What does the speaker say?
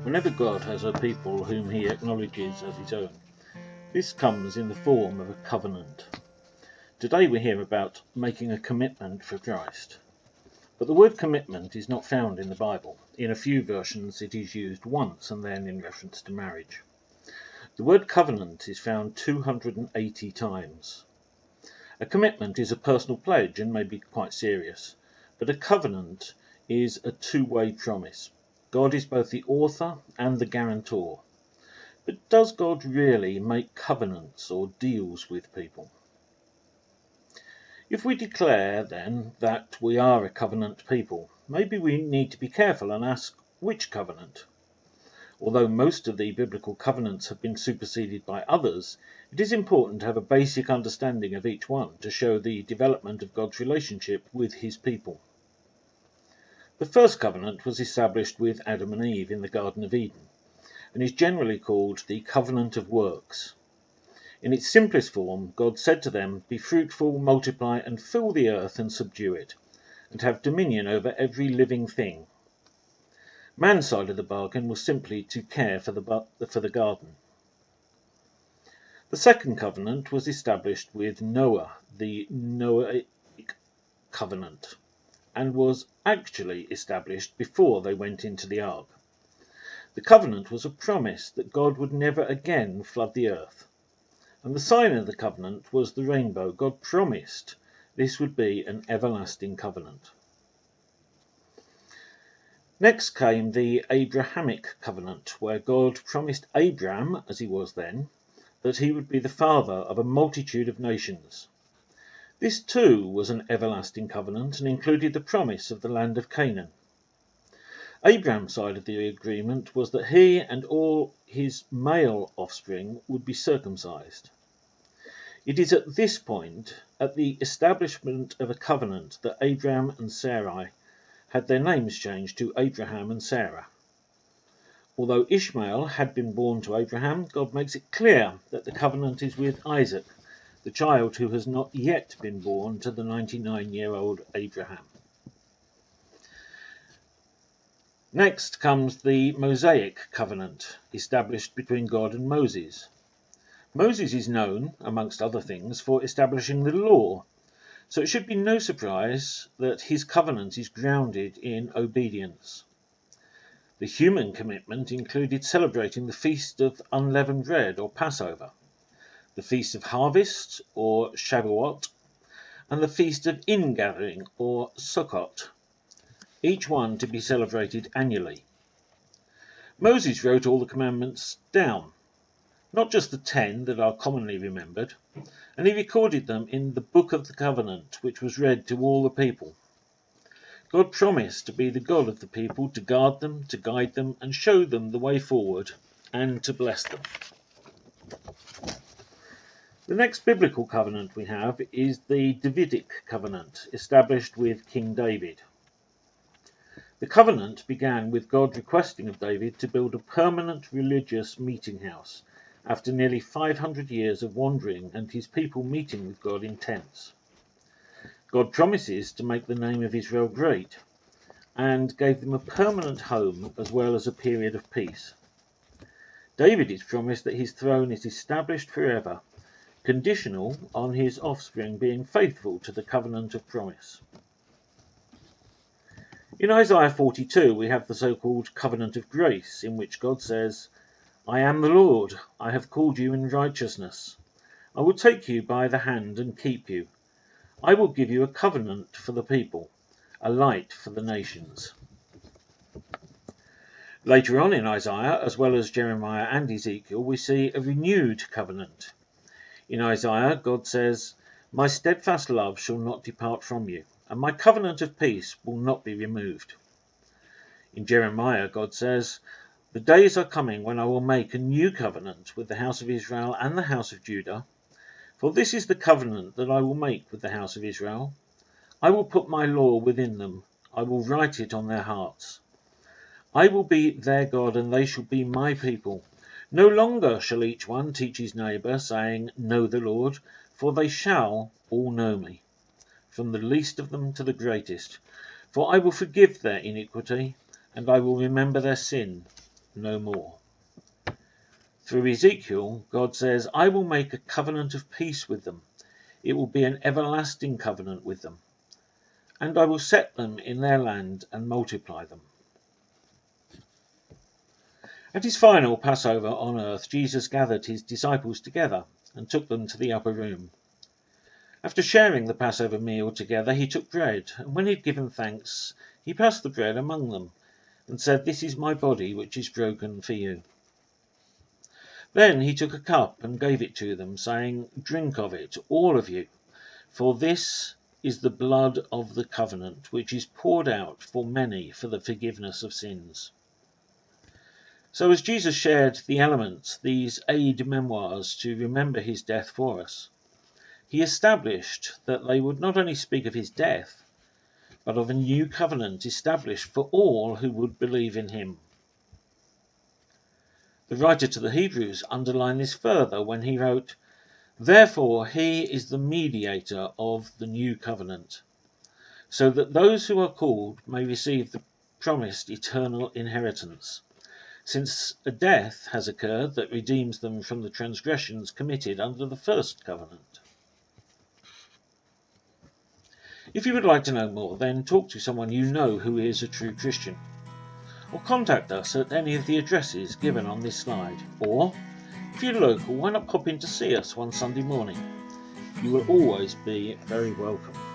whenever God has a people whom he acknowledges as his own. This comes in the form of a covenant. Today we hear about making a commitment for Christ. But the word commitment is not found in the Bible. In a few versions it is used once and then in reference to marriage. The word covenant is found 280 times. A commitment is a personal pledge and may be quite serious, but a covenant is a two-way promise. God is both the author and the guarantor. But does God really make covenants or deals with people? If we declare, then, that we are a covenant people, maybe we need to be careful and ask which covenant. Although most of the biblical covenants have been superseded by others, it is important to have a basic understanding of each one to show the development of God's relationship with his people. The first covenant was established with Adam and Eve in the Garden of Eden, and is generally called the Covenant of Works. In its simplest form, God said to them, "Be fruitful, multiply, and fill the earth and subdue it, and have dominion over every living thing." Man's side of the bargain was simply to care for the garden. The second covenant was established with Noah, the Noahic Covenant, and was actually established before they went into the ark. The covenant was a promise that God would never again flood the earth, and the sign of the covenant was the rainbow. God promised this would be an everlasting covenant. Next came the Abrahamic covenant, where God promised Abram, as he was then, that he would be the father of a multitude of nations. This too was an everlasting covenant and included the promise of the land of Canaan. Abraham's side of the agreement was that he and all his male offspring would be circumcised. It is at this point, at the establishment of a covenant, that Abraham and Sarai had their names changed to Abraham and Sarah. Although Ishmael had been born to Abraham, God makes it clear that the covenant is with Isaac, the child who has not yet been born to the 99-year-old Abraham. Next comes the Mosaic Covenant, established between God and Moses. Moses is known, amongst other things, for establishing the law, so it should be no surprise that his covenant is grounded in obedience. The human commitment included celebrating the Feast of Unleavened Bread, or Passover, the Feast of Harvest, or Shavuot, and the Feast of Ingathering, or Sukkot, each one to be celebrated annually. Moses wrote all the commandments down, not just the 10 that are commonly remembered, and he recorded them in the Book of the Covenant, which was read to all the people. God promised to be the God of the people, to guard them, to guide them, and show them the way forward, and to bless them. The next biblical covenant we have is the Davidic Covenant, established with King David. The covenant began with God requesting of David to build a permanent religious meeting house, after nearly 500 years of wandering and his people meeting with God in tents. God promises to make the name of Israel great, and gave them a permanent home as well as a period of peace. David is promised that his throne is established forever, conditional on his offspring being faithful to the covenant of promise. In Isaiah 42 we have the so-called covenant of grace, in which God says, "I am the Lord, I have called you in righteousness. I will take you by the hand and keep you. I will give you a covenant for the people, a light for the nations." Later on in Isaiah, as well as Jeremiah and Ezekiel, we see a renewed covenant. In Isaiah, God says, "My steadfast love shall not depart from you, and my covenant of peace will not be removed." In Jeremiah, God says, "The days are coming when I will make a new covenant with the house of Israel and the house of Judah. For this is the covenant that I will make with the house of Israel. I will put my law within them. I will write it on their hearts. I will be their God, and they shall be my people. No longer shall each one teach his neighbour, saying, 'Know the Lord,' for they shall all know me, from the least of them to the greatest. For I will forgive their iniquity, and I will remember their sin no more. Through Ezekiel, God says, I will make a covenant of peace with them. It will be an everlasting covenant with them, and I will set them in their land and multiply them. At his final Passover on earth, Jesus gathered his disciples together and took them to the upper room. After sharing the Passover meal together, he took bread, and when he had given thanks, he passed the bread among them and said, This is my body, which is broken for you. Then he took a cup and gave it to them, saying, Drink of it, all of you, for this is the blood of the covenant, which is poured out for many for the forgiveness of sins. So as Jesus shared the elements, these aid memoirs to remember his death for us, he established that they would not only speak of his death, but of a new covenant established for all who would believe in him. The writer to the Hebrews underlined this further when he wrote, Therefore he is the mediator of the new covenant, so that those who are called may receive the promised eternal inheritance, since a death has occurred that redeems them from the transgressions committed under the first covenant. If you would like to know more, then talk to someone you know who is a true Christian, or contact us at any of the addresses given on this slide, or if you're local, why not pop in to see us one Sunday morning? You will always be very welcome.